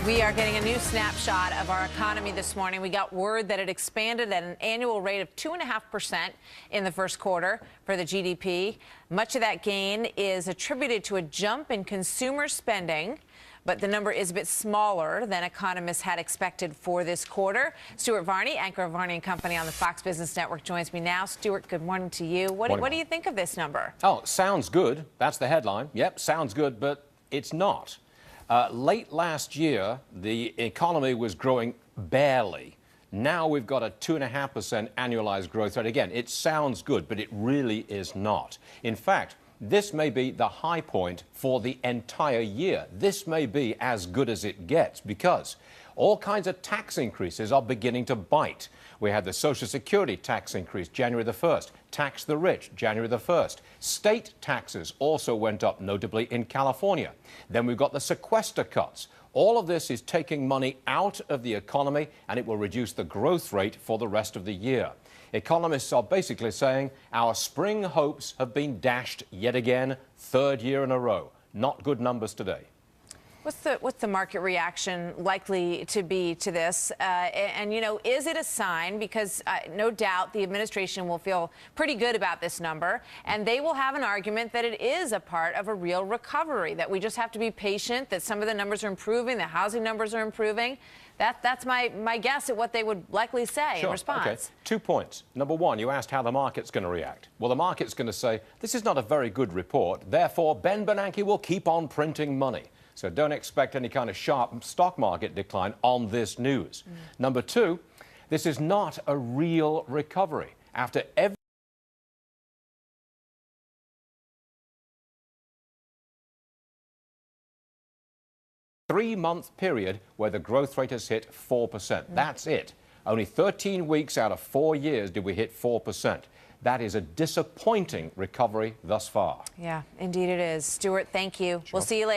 We are getting a new snapshot of our economy this morning. We got word that it expanded at an annual rate of 2.5% in the first quarter for the GDP. Much of that gain is attributed to a jump in consumer spending, but the number is a bit smaller than economists had expected for this quarter. Stuart Varney, anchor of Varney & Company on the Fox Business Network, joins me now. Stuart, good morning to you. What do you think of this number? Oh, sounds good. That's the headline. Yep, sounds good, but it's not. Late last year, the economy was growing barely. Now we've got a 2.5% annualized growth rate. Again, it sounds good, but it really is not. In fact, this may be the high point for the entire year. This may be as good as it gets because all kinds of tax increases are beginning to bite. We had the Social Security tax increase January the 1st, tax the rich January the 1st. State taxes also went up, notably in California. Then we've got the sequester cuts. All of this is taking money out of the economy, and it will reduce the growth rate for the rest of the year. Economists are basically saying our spring hopes have been dashed yet again, third year in a row. Not good numbers today. What's the market reaction likely to be to this? And, you know, is it a sign? Because no doubt the administration will feel pretty good about this number, and they will have an argument that it is a part of a real recovery, that we just have to be patient, that some of the numbers are improving, the housing numbers are improving. That's my guess at what they would likely say in response. Okay. 2 points. Number one, you asked how the market's going to react. Well, the market's going to say, this is not a very good report, therefore Ben Bernanke will keep on printing money. So don't expect any kind of sharp stock market decline on this news. Number two, this is not a real recovery. After every three-month period where the growth rate has hit 4%. That's it. Only 13 weeks out of 4 years did we hit 4%. That is a disappointing recovery thus far. Yeah, indeed it is. Stuart, thank you. Sure. We'll see you later.